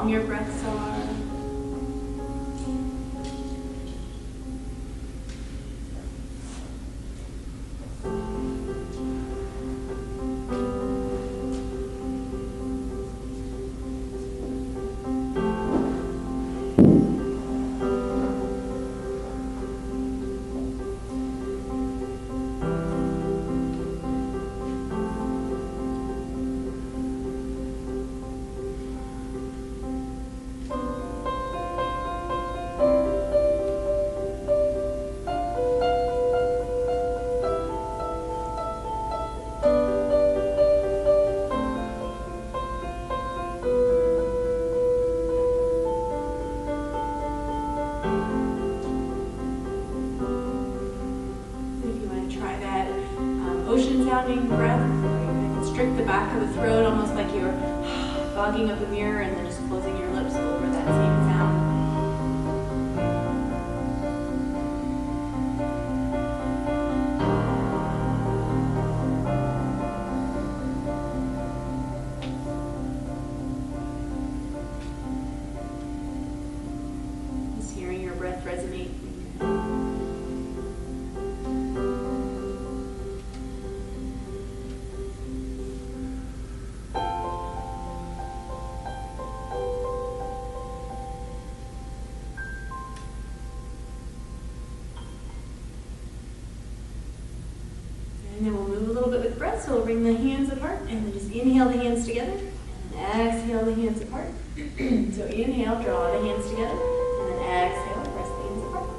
long your breaths are. Ocean-sounding breath, where you can constrict the back of the throat, almost like you're fogging up a mirror and then just closing your lips over that same sound. Just hearing your breath resonate. And then we'll move a little bit with breath, so we'll bring the hands apart, and then just inhale the hands together, and exhale the hands apart. So inhale, draw the hands together, and then exhale, press the hands apart.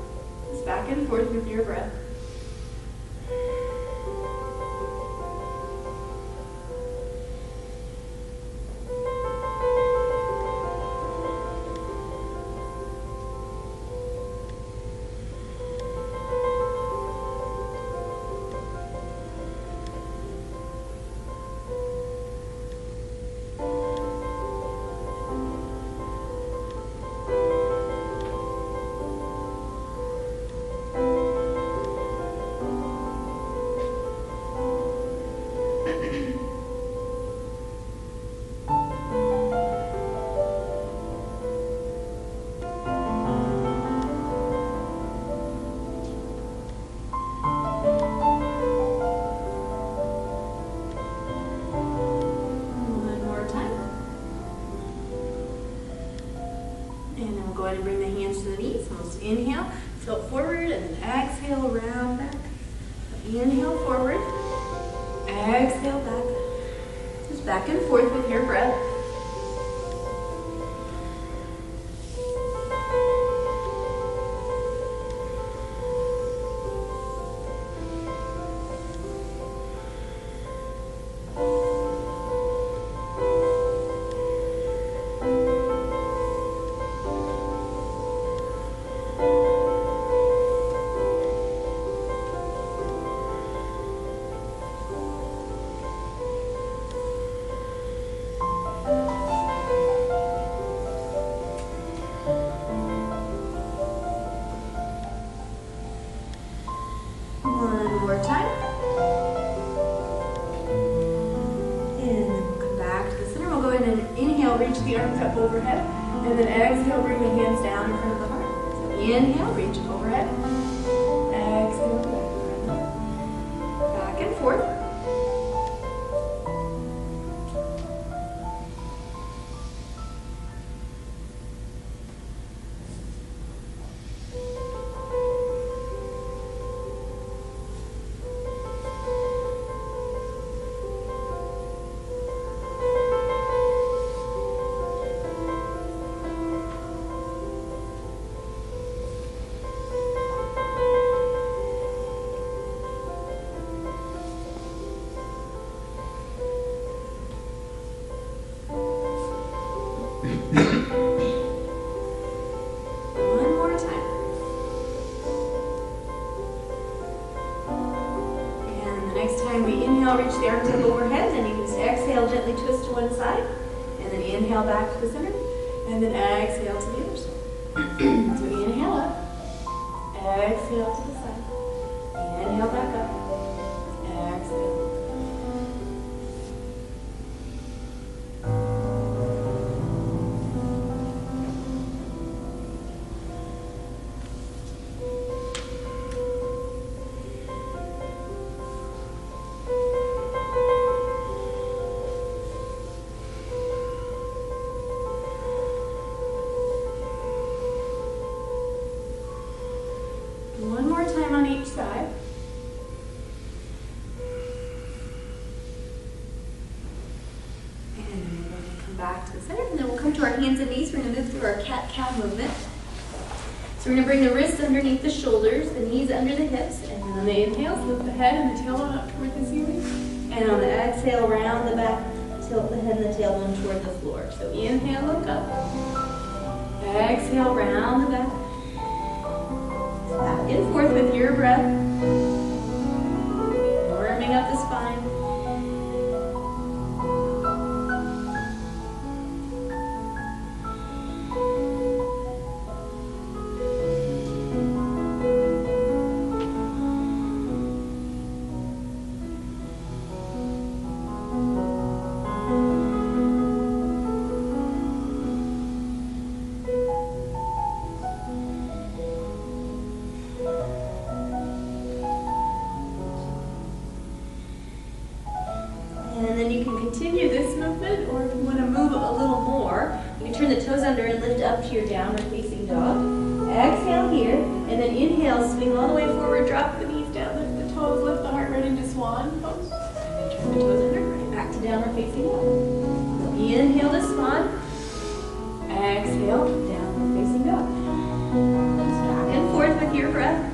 Just back and forth with your breath. Go ahead and bring the hands to the knees. So let's inhale, tilt forward, and then exhale, round back. Inhale forward, exhale back. Just back and forth with your breath. Reach the arms up overhead, and then exhale, bring the hands down in front of the heart. So inhale, reach overhead. Exhale, back and forth. One more time. And the next time we inhale, reach the arms up overhead, then you can just exhale, gently twist to one side, and then inhale back to the center, and then exhale to the other side. So inhale up, exhale to the side, inhale back up, exhale. back to the center, and then we'll come to our hands and knees. We're going to move through our cat-cow movement. So we're going to bring the wrists underneath the shoulders, the knees under the hips, and then on the inhale, lift the head and the tailbone up toward the ceiling. And on the exhale, round the back, tilt the head and the tailbone toward the floor. So inhale, look up. Exhale, round the back. Back and forth with your breath. Warming up the spine. And then you can continue this movement, or if you want to move a little more, you can turn the toes under and lift up to your downward facing dog. Exhale here, and then inhale, swing all the way forward, drop the knees down, lift the toes, lift the heart right into swan pose. And then turn the toes under, right back to downward facing dog. Inhale to swan. Exhale, downward facing dog. Back and forth with your breath.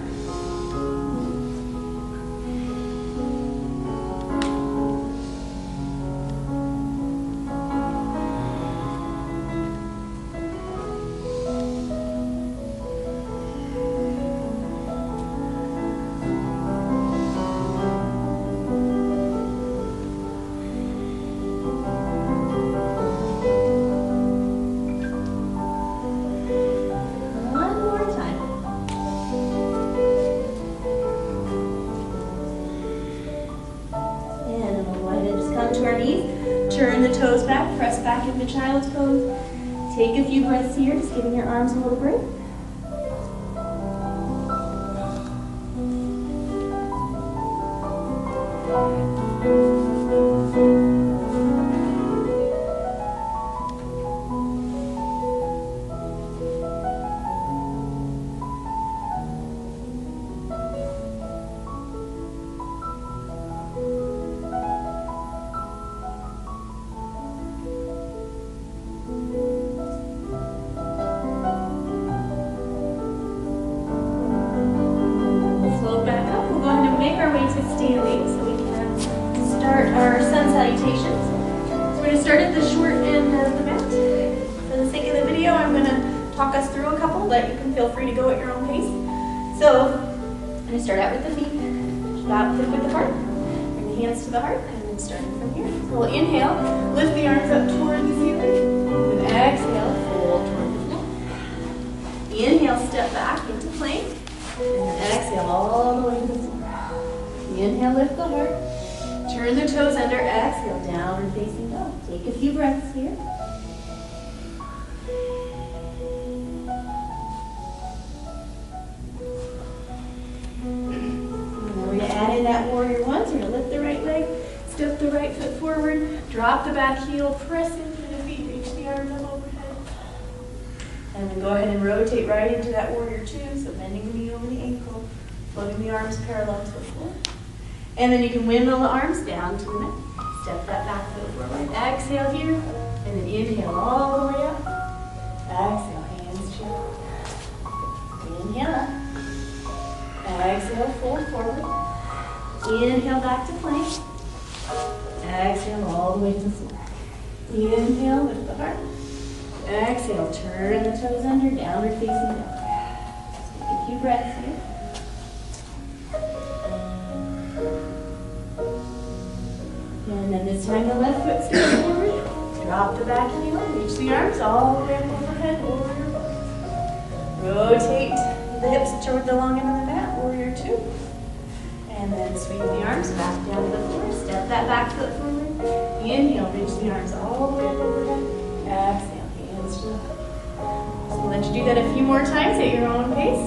To our knees, turn the toes back, press back into child's pose. Take a few breaths here, just giving your arms a little break. Standing, so we can start our sun salutations. So we're going to start at the short end of the mat. For the sake of the video, I'm going to talk us through a couple, but you can feel free to go at your own pace. So I'm going to start out with the feet, about hip width apart. Bring the hands to the heart, and then starting from here. So we'll inhale, lift the arms up toward the ceiling, and exhale, fold toward the floor. Inhale, step back into plank, and then exhale all the way to the floor. Inhale, lift the heart. Turn the toes under. Exhale, downward facing dog. Take a few breaths here. And then we're going to add in that warrior one. So you're going to lift the right leg, step the right foot forward, drop the back heel, press into the feet, reach the arms up overhead. And then go ahead and rotate right into that warrior two. So bending the knee over the ankle, floating the arms parallel to the floor. And then you can windmill the arms down to the mat. Step that back foot forward. Exhale here. And then inhale all the way up. Exhale, hands to your back. Inhale up. Exhale, fold forward. Inhale back to plank. Exhale all the way to the floor. Inhale, lift the heart. Exhale, turn the toes under, downward facing dog. Take a few breaths here. And then this time the left foot steps forward. Drop the back heel, reach the arms all the way up overhead, warrior one. Rotate the hips toward the long end of the mat, warrior two. And then swing the arms back down to the floor. Step that back foot forward. Inhale, reach the arms all the way up overhead. Exhale, hands to the heart. So we'll let you do that a few more times at your own pace.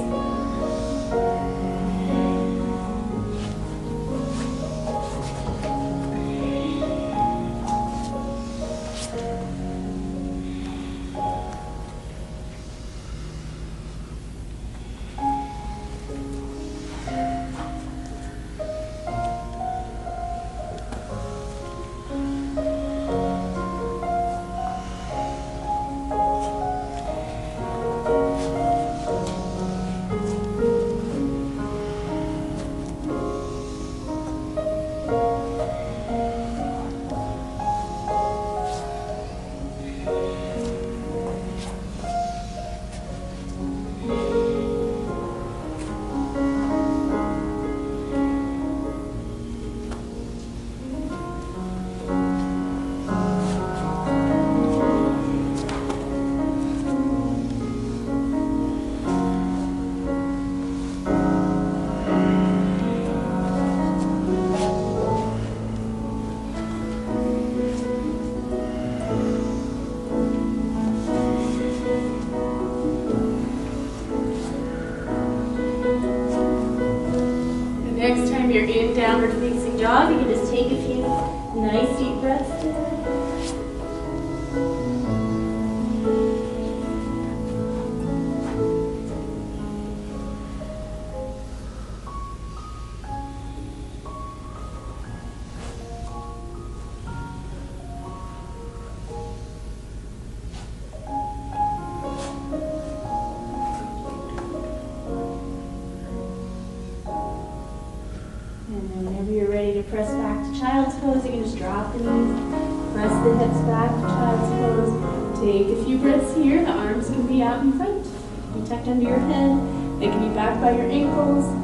Nice deep breaths there. Press back to child's pose. You can just drop the knees, press the hips back to child's pose. Take a few breaths here. The arms can be out in front. Be tucked under your head. They can be back by your ankles.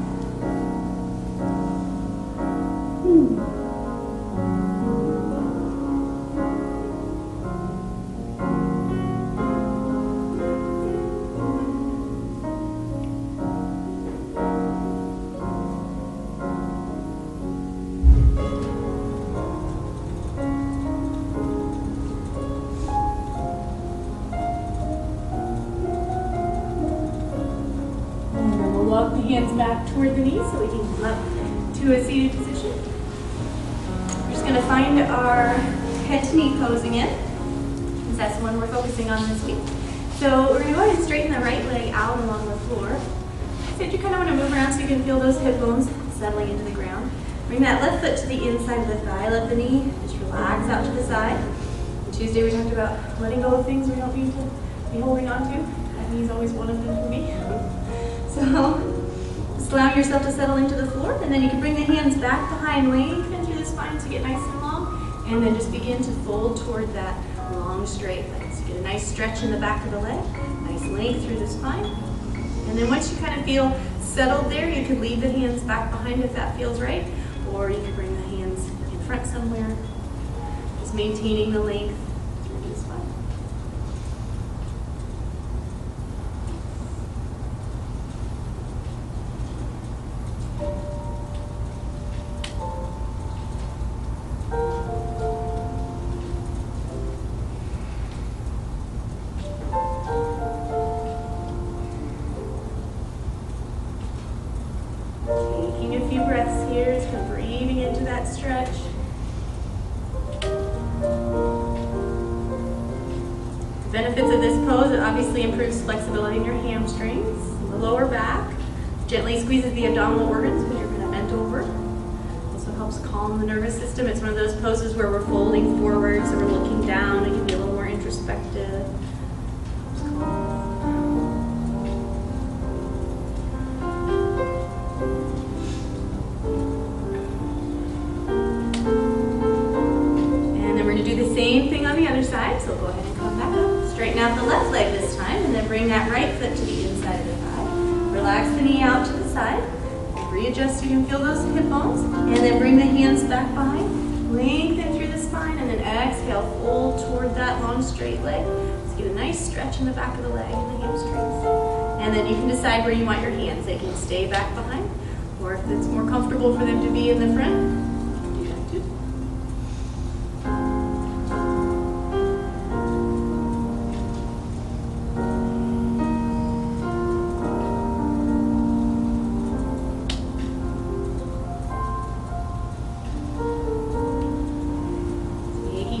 Walk the hands back toward the knees so we can come up to a seated position. We're just going to find our head to knee pose again, because that's the one we're focusing on this week. So we're going to go ahead and straighten the right leg out along the floor. So you kind of want to move around so you can feel those hip bones settling into the ground. Bring that left foot to the inside of the thigh, let the knee just relax out to the side. On Tuesday we talked about letting go of things we don't need to be holding on to. That knee's always one of them for me. So just allow yourself to settle into the floor, and then you can bring the hands back behind, lengthen through the spine to get nice and long, and then just begin to fold toward that long straight leg. So get a nice stretch in the back of the leg, nice length through the spine. And then once you kind of feel settled there, you can leave the hands back behind if that feels right, or you can bring the hands in front somewhere, just maintaining the length through the spine. Taking a few breaths here, just kind of breathing into that stretch. The benefits of this pose, it obviously improves flexibility in your hamstrings, the lower back, gently squeezes the abdominal organs because you're kind of bent over. Also helps calm the nervous system. It's one of those poses where we're folding forward, so we're looking down. It can be a little more introspective. Helps calm. Same thing on the other side, so go ahead and come back up. Straighten out the left leg this time, and then bring that right foot to the inside of the thigh. Relax the knee out to the side. Readjust so you can feel those hip bones. And then bring the hands back behind. Lengthen through the spine, and then exhale, fold toward that long straight leg. Just get a nice stretch in the back of the leg and the hamstrings. And then you can decide where you want your hands. They can stay back behind, or if it's more comfortable for them to be in the front, do that too.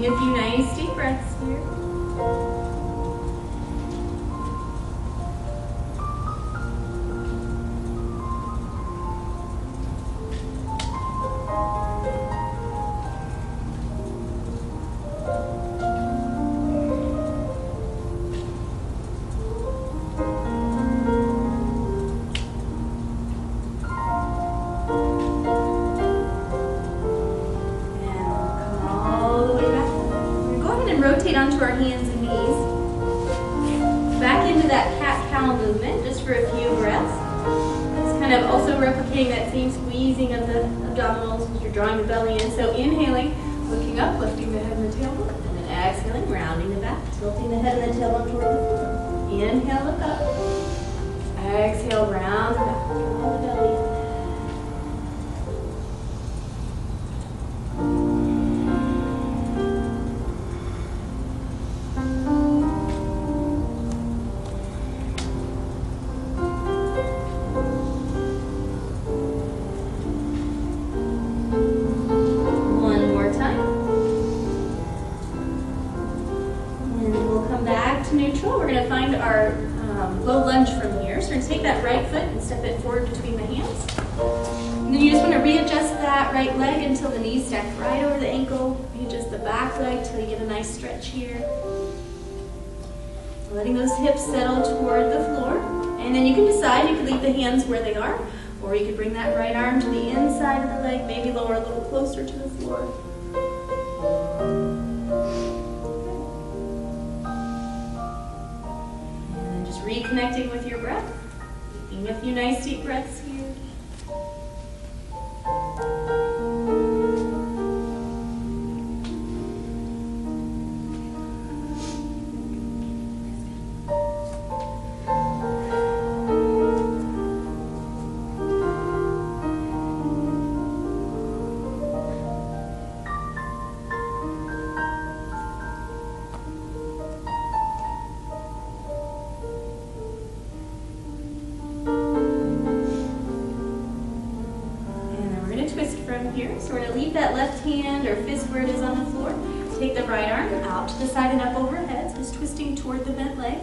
A few nice deep breaths here. Rotate onto our hands and knees. Back into that cat-cow movement, just for a few breaths. It's kind of also replicating that same squeezing of the abdominals as you're drawing the belly in. So inhaling, looking up, lifting the head and the tailbone, and then exhaling, rounding the back, tilting the head and the tailbone toward the floor. Inhale, look up. Exhale, round the back, round the belly. One more time. find our low lunge from here. So we're going to take that right foot and step it forward between the hands. And then you just want to readjust that right leg until the knees stack right over the ankle. Readjust the back leg till you get a nice stretch here. Letting those hips settle toward the floor. And then you can decide, you can leave the hands where they are, or you could bring that right arm to the inside of the leg, maybe lower a little closer to the floor. And then just reconnecting with your breath. Taking a few nice deep breaths here. Here. So we're going to leave that left hand or fist where it is on the floor. Take the right arm out to the side and up overhead, just twisting toward the bent leg.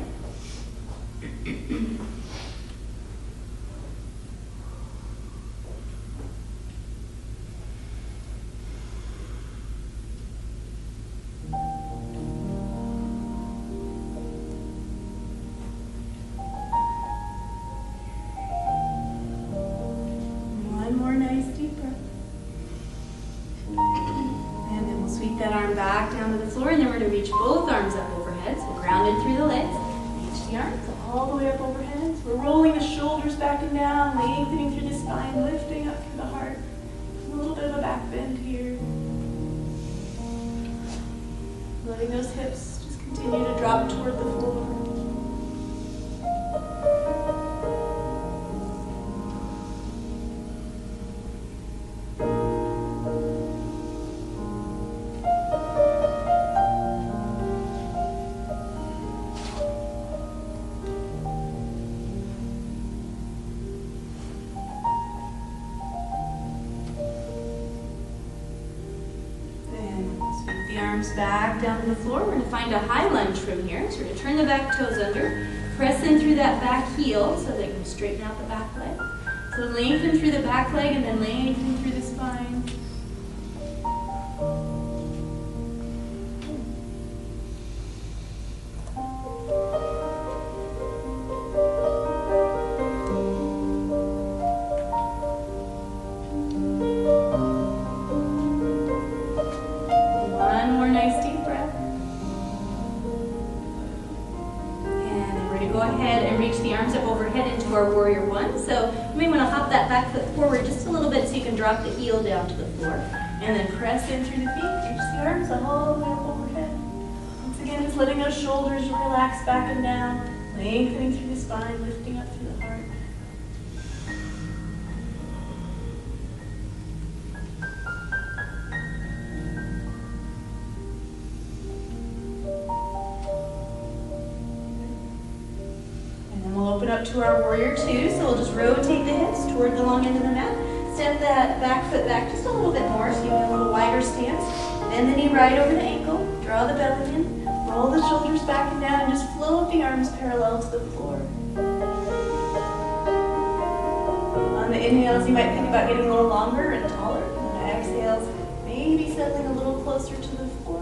One more nice deep breath. And then we'll sweep that arm back down to the floor, and then we're going to reach both arms up overhead. So grounded through the legs. Reach the arms all the way up overhead. So we're rolling the shoulders back and down, lengthening through the spine, lifting up through the heart. A little bit of a back bend here. Letting those hips just continue to drop toward the floor. Arms back down to the floor. We're going to find a high lunge from here. So we're going to turn the back toes under, press in through that back heel so that you can straighten out the back leg. So lengthen through the back leg and then lengthen through the spine. Go ahead and reach the arms up overhead into our warrior one. So you may want to hop that back foot forward just a little bit so you can drop the heel down to the floor. And then press in through the feet, reach the arms all the way up overhead. Once again, just letting those shoulders relax back and down, lengthening through the spine, lifting up through the heart. Open up to our warrior two, so we'll just rotate the hips toward the long end of the mat. Step that back foot back just a little bit more so you get a little wider stance. Bend the knee right over the ankle, draw the belly in, roll the shoulders back and down, and just float the arms parallel to the floor. On the inhales, you might think about getting a little longer and taller. On the exhales, maybe settling a little closer to the floor.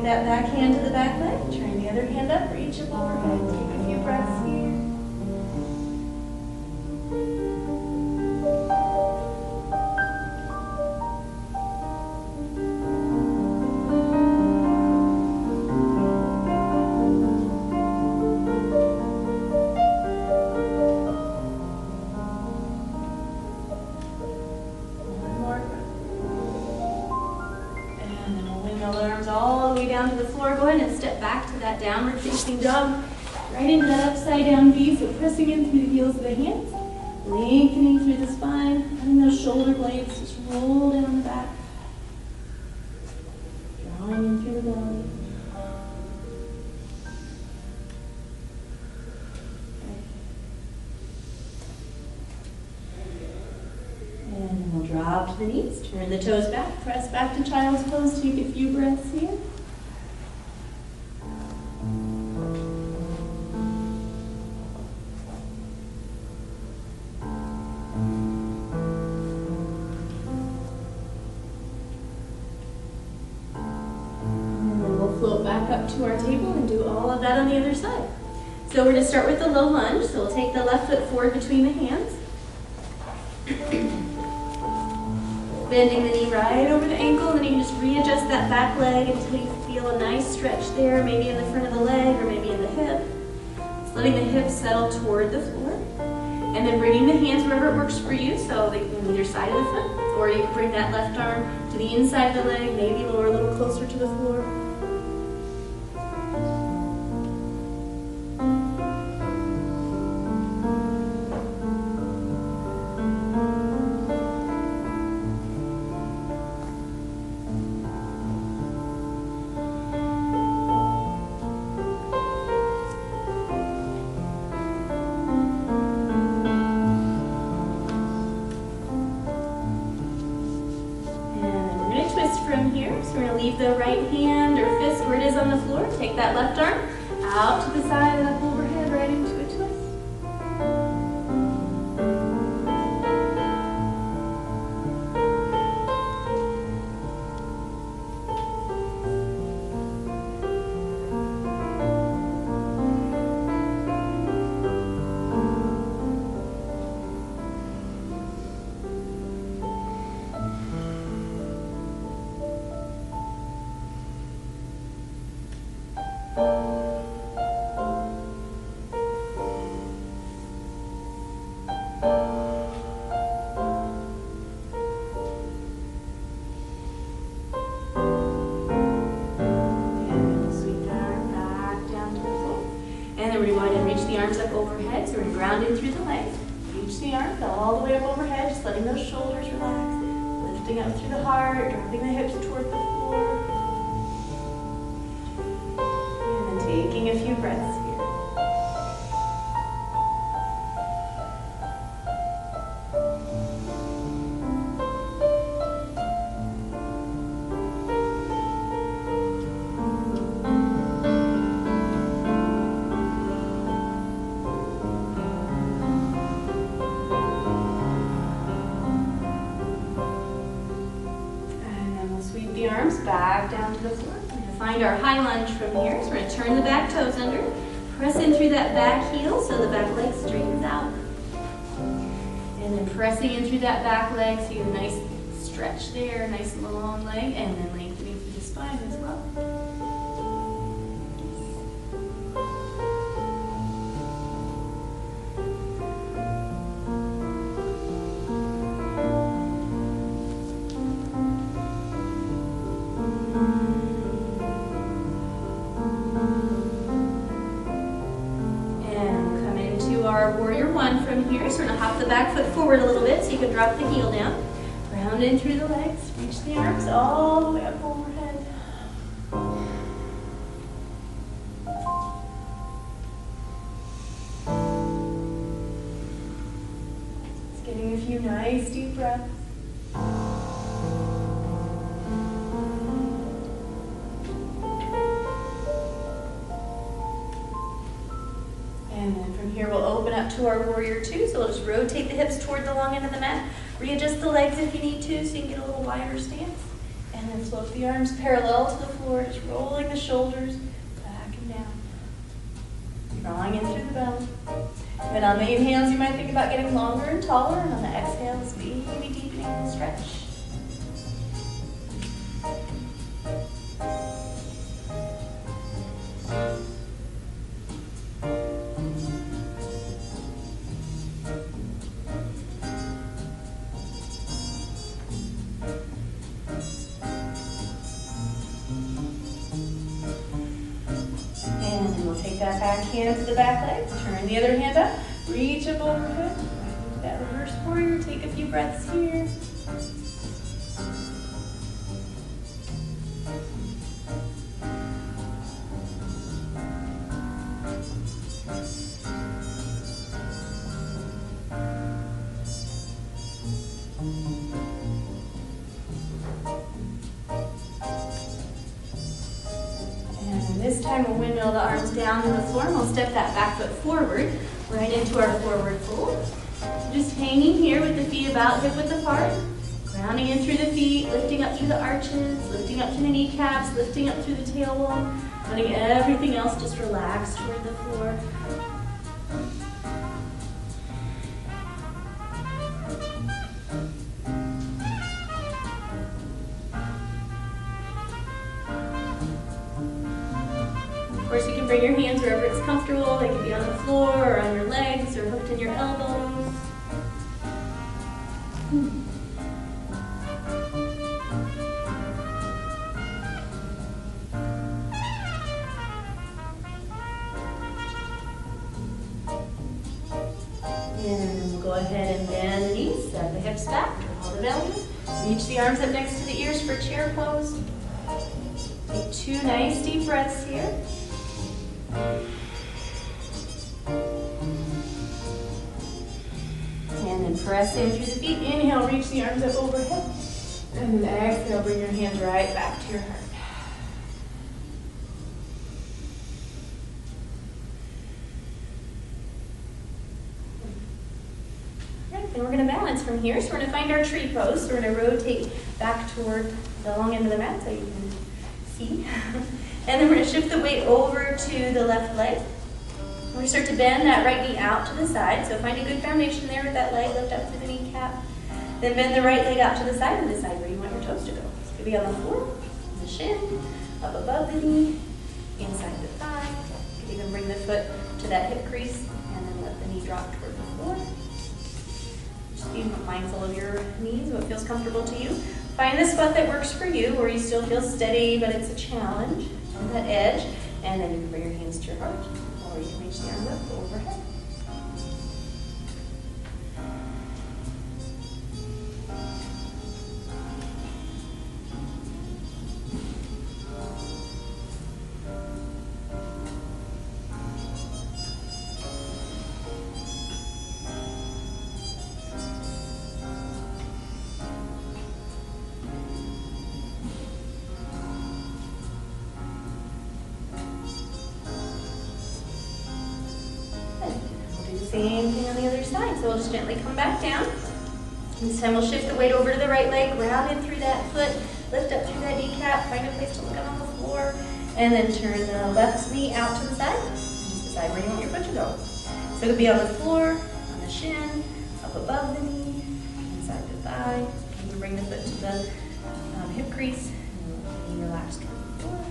That back hand to the back leg, turn the other hand up, reach up overhead, take a few breaths here. All the way down to the floor. Go ahead and step back to that downward facing dog, right into that upside down V, so pressing in through the heels of the hands. Lengthening through the spine, letting those shoulder blades just roll down the back. Drawing in through the belly. And then we'll drop to the knees, turn the toes back, press back to child's pose, take a few breaths here. Float back up to our table and do all of that on the other side. So we're going to start with the low lunge. So we'll take the left foot forward between the hands. Bending the knee right over the ankle, and then you can just readjust that back leg until you feel a nice stretch there, maybe in the front of the leg or maybe in the hip. Just letting the hips settle toward the floor. And then bringing the hands wherever it works for you, so they can be on either side of the foot. Or you can bring that left arm to the inside of the leg, maybe lower a little closer to the floor. From here, so we're going to leave the right hand or fist where it is on the floor. Take that left arm out to the side and up overhead, right into a twist. Arms up overhead, so we're going to ground in through the legs. Reach the arms all the way up overhead, just letting those shoulders relax. Lifting up through the heart, dropping the hips toward the floor. And then taking a few breaths here. Arms back down to the floor. We're going to find our high lunge from here. So we're going to turn the back toes under, press in through that back heel so the back leg straightens out. And then pressing in through that back leg so you have a nice stretch there, nice long leg, and then lengthening through the spine as well. Our warrior one from here. So we're going to hop the back foot forward a little bit so you can drop the heel down. Round in through the legs. Reach the arms all the way up overhead. Just getting a few nice deep breaths. And then from here we'll open up to our warrior two. So we'll just rotate the hips toward the long end of the mat. Readjust the legs if you need to so you can get a little wider stance. And then float the arms parallel to the floor, just rolling the shoulders back and down. Drawing in through the belly. And then on the inhales you might think about getting longer and taller, and on the exhales maybe deepening the stretch. Take that back hand to the back leg, turn the other hand up, reach up overhead, that reverse warrior. Take a few breaths here. This time we'll windmill the arms down to the floor and we'll step that back foot forward, right into our forward fold. Just hanging here with the feet about hip width apart, grounding in through the feet, lifting up through the arches, lifting up to the kneecaps, lifting up through the tailbone, letting everything else just relax toward the floor. Of course, you can bring your hands wherever it's comfortable. They can be on the floor or on your legs or hooked in your elbows. And we'll go ahead and bend the knees, set the hips back, draw the belly. Reach the arms up next to the ears for chair pose. Take 2 nice deep breaths here. And then press in through the feet. Inhale, reach the arms up overhead. And then exhale, bring your hands right back to your heart. Alright, then we're going to balance from here. So we're going to find our tree pose. So we're going to rotate back toward the long end of the mat so you can see. And then we're going to shift the weight over to the left leg. We're going to start to bend that right knee out to the side. So find a good foundation there with that leg, lift up through the kneecap. Then bend the right leg out to the side and decide where you want your toes to go. It's going to be on the floor, on the shin, up above the knee, inside the thigh. You can even bring the foot to that hip crease and then let the knee drop toward the floor. Just be mindful of your knees, what feels comfortable to you. Find the spot that works for you where you still feel steady, but it's a challenge. On that edge, and then you can bring your hands to your heart, or you can reach the arms up overhead. Same thing on the other side. So we'll just gently come back down. This time we'll shift the weight over to the right leg, ground in through that foot, lift up through that kneecap, find a place to look up on the floor, and then turn the left knee out to the side. And just decide where you want your foot to go. So it'll be on the floor, on the shin, up above the knee, inside the thigh. You can bring the foot to the hip crease, and let the knee relax toward the floor.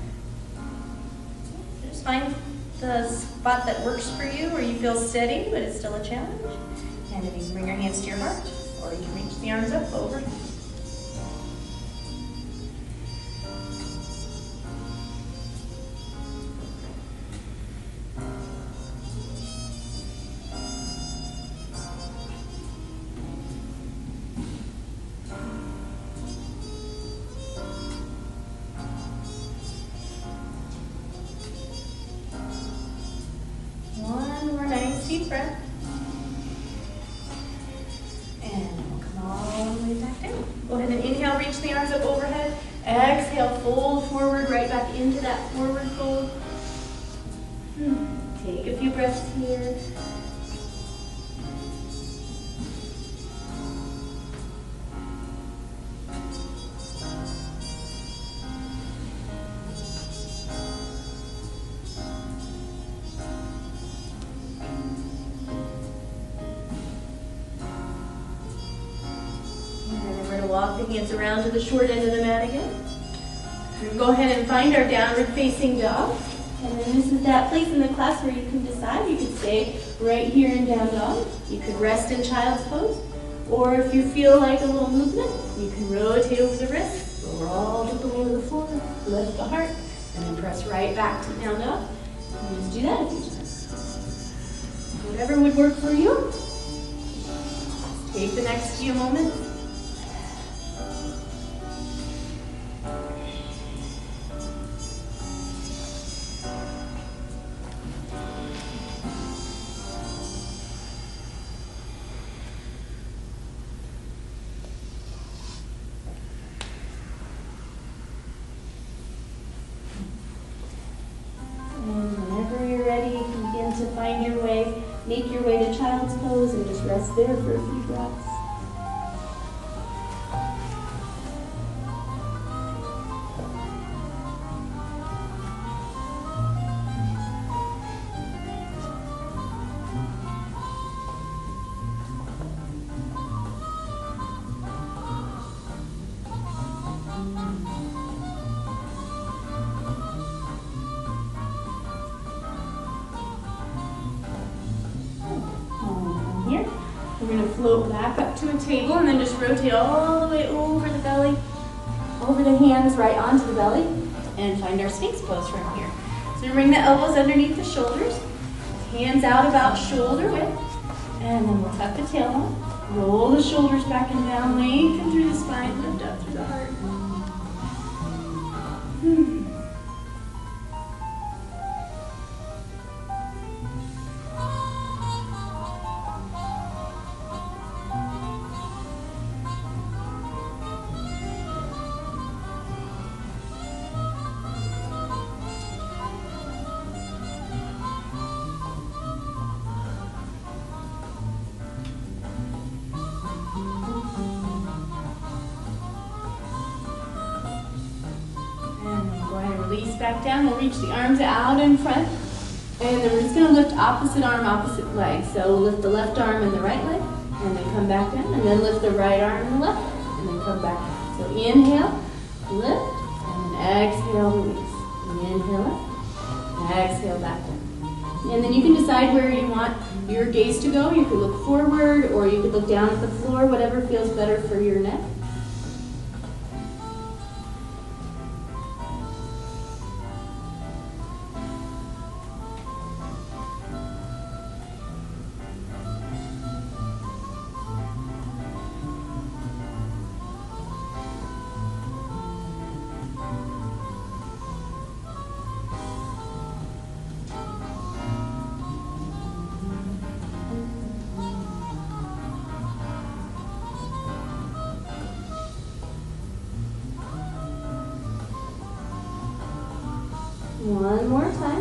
So just find the spot that works for you, where you feel steady, but it's still a challenge. And then you can bring your hands to your heart, or you can reach the arms up over. Deep breath. And we'll come all the way back down. Go ahead and inhale, reach the arms up overhead. Exhale, fold forward, right back into that forward fold. Take a few breaths here. Walk the hands around to the short end of the mat again. We'll go ahead and find our downward facing dog. And then this is that place in the class where you can decide. You could stay right here in down dog. You could rest in child's pose. Or if you feel like a little movement, you can rotate over the wrists, lower all the way to the floor, lift the heart, and then press right back to down dog. And just do that a few times. Whatever would work for you. take the next few moments. Find your way, make your way to child's pose and just rest there for a few breaths. We're going to float back up to a table and then just rotate all the way over the belly, over the hands right onto the belly, and find our Sphinx pose from here. So bring the elbows underneath the shoulders, hands out about shoulder width, and then we'll tuck the tailbone, roll the shoulders back and down, lengthen through the spine, lift up through the heart. Release back down. We'll reach the arms out in front. And then we're just going to lift opposite arm, opposite leg. So we'll lift the left arm and the right leg. And then come back down. And then lift the right arm and the left. And then come back down. So inhale, lift. And then exhale, release. Inhale up. Exhale back down. And then you can decide where you want your gaze to go. You could look forward or you could look down at the floor. Whatever feels better for your neck. One more time.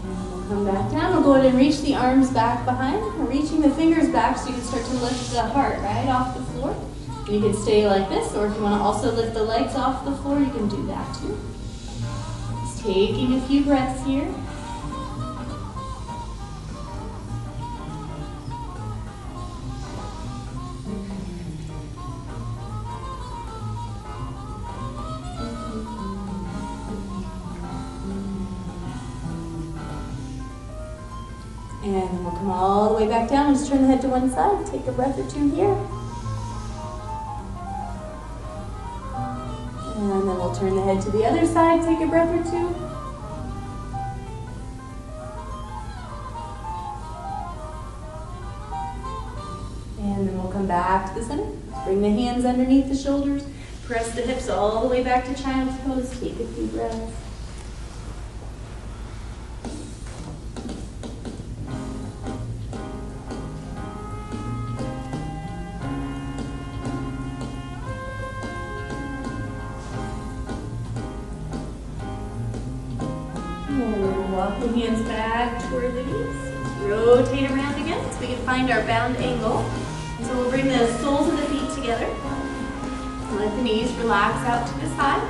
And we'll come back down. We'll go ahead and reach the arms back behind. We're reaching the fingers back so you can start to lift the heart right off the floor. And you can stay like this, or if you want to also lift the legs off the floor, you can do that too. Just taking a few breaths here. And then we'll come all the way back down and just turn the head to one side. Take a breath or two here. And then we'll turn the head to the other side. Take a breath or two. And then we'll come back to the center. Bring the hands underneath the shoulders. Press the hips all the way back to child's pose. Take a few breaths. Walk the hands back toward the knees. Rotate around again so we can find our bound angle. And so we'll bring the soles of the feet together. Let the knees relax out to the side.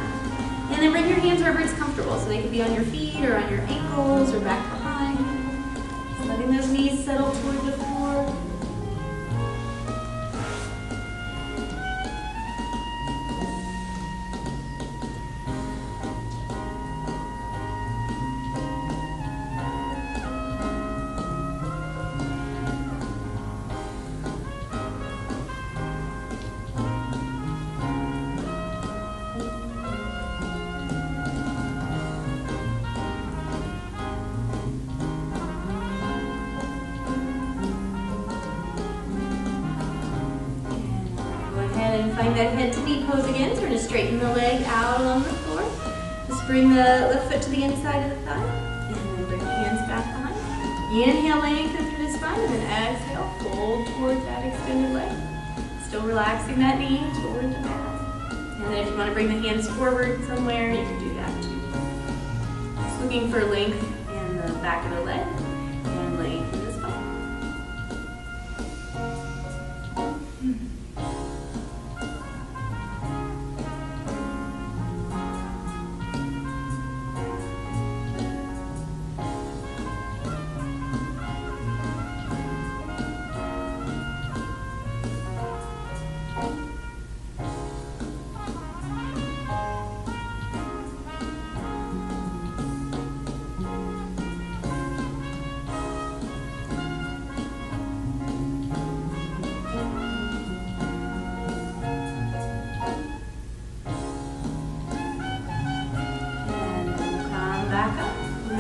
And then bring your hands wherever it's comfortable. So they can be on your feet or on your ankles or back behind. So letting those knees settle toward the floor. then find that head to knee pose again. So we're going to straighten the leg out along the floor. Just bring the left foot to the inside of the thigh. And then bring the hands back behind. Inhale, lengthen through the spine. And then exhale, fold towards that extended leg. Still relaxing that knee toward the mat. And then if you want to bring the hands forward somewhere, you can do that too. Just looking for length in the back of the leg and length in the spine.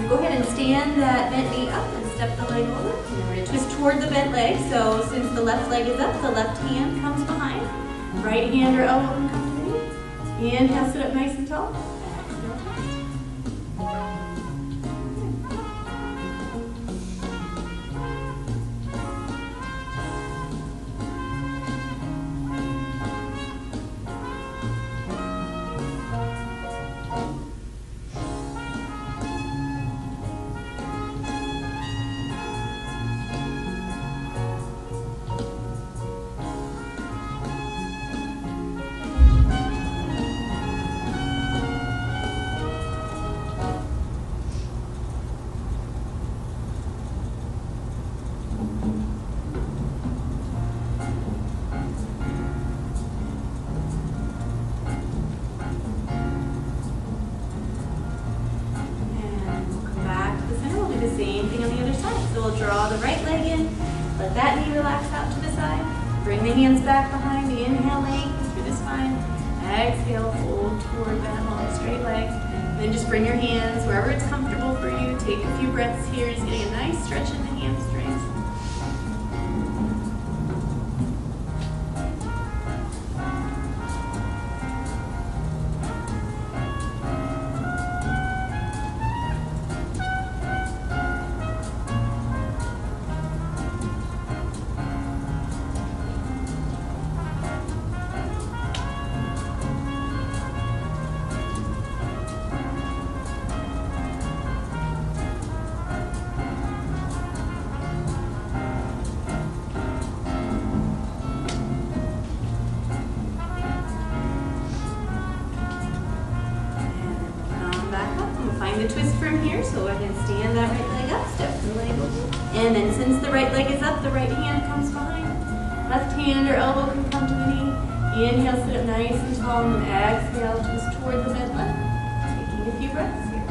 Go ahead and stand that bent knee up and step the leg over. And then we're going to twist toward the bent leg. So since the left leg is up, the left hand comes behind. Right hand or elbow can come to the knee. Inhale, sit up nice and tall. Exhale, twist. Same thing on the other side. So we'll draw the right leg in, let that knee relax out to the side, bring the hands back behind, inhale, lengthen through the spine, exhale, fold toward that long straight leg, and then just bring your hands wherever it's comfortable for you. Take a few breaths here, just getting a nice stretch in the hamstrings. The twist from here, so go ahead and stand that right leg up, step the leg over. And then since the right leg is up, the right hand comes behind. Left hand or elbow can come to the knee. Inhale, sit up nice and tall, and then exhale, twist toward the mid leg. Taking a few breaths here.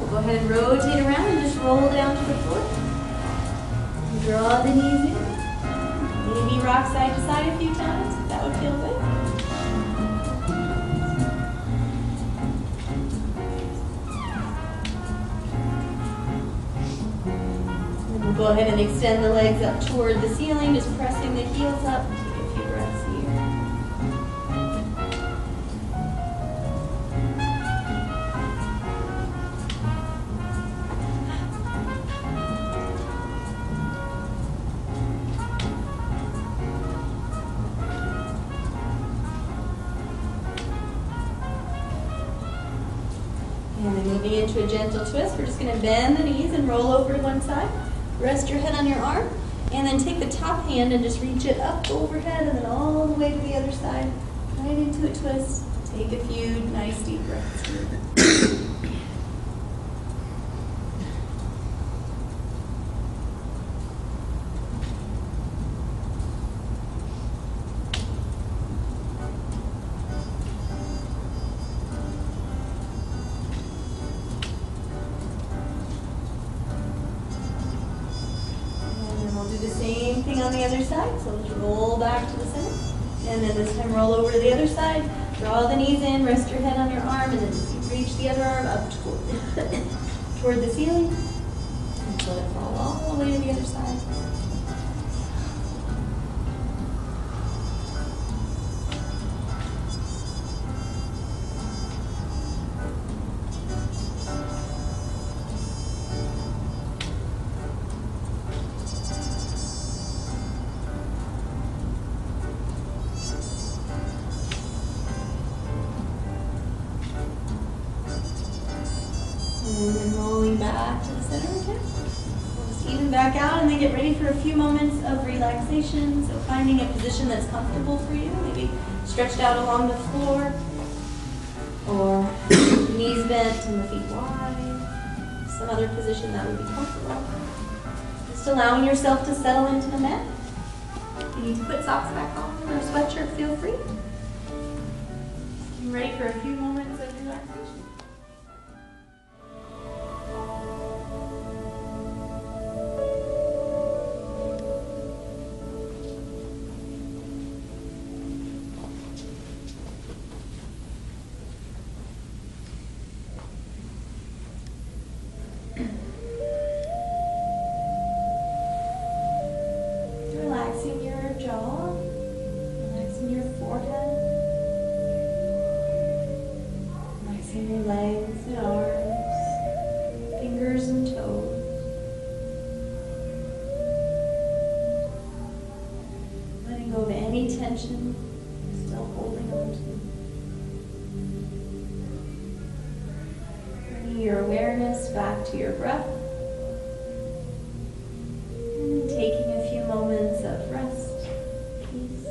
Go ahead and rotate around and just roll down to the floor. Draw the knees in. Maybe rock side to side a few times if that would feel good. And we'll go ahead and extend the legs up toward the ceiling, just pressing the heels up. Take a few breaths here. And then moving into a gentle twist, we're just going to bend the knees and roll over to one side. Rest your head on your arm, and then take the top hand and just reach it up overhead and then all the way to the other side. Right into a twist. Take a few nice deep breaths here. on the other side, so let's roll back to the center. And then this time roll over to the other side. Draw the knees in, rest your head on your arm, and then reach the other arm up toward the ceiling. And let it fall all the way to the other side. And then rolling back to the center again. Just even back out and then get ready for a few moments of relaxation. So finding a position that's comfortable for you, maybe stretched out along the floor or knees bent and the feet wide. Some other position that would be comfortable. Just allowing yourself to settle into the mat. If you need to put socks back on or a sweatshirt, feel free. Getting ready for a few moments of relaxation. Relaxing your jaw, relaxing your forehead, relaxing your legs and arms, fingers and toes. Letting go of any tension you're still holding on to. Bringing your awareness back to your breath. And taking a few moments of rest, peace.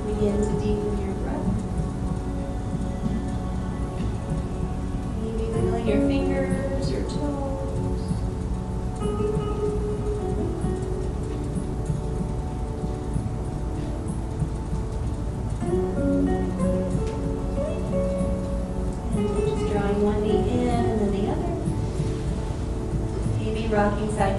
Begin to deepen your breath. Maybe wiggling your fingers, your toes. And just drawing one knee in and then the other. Maybe rocking side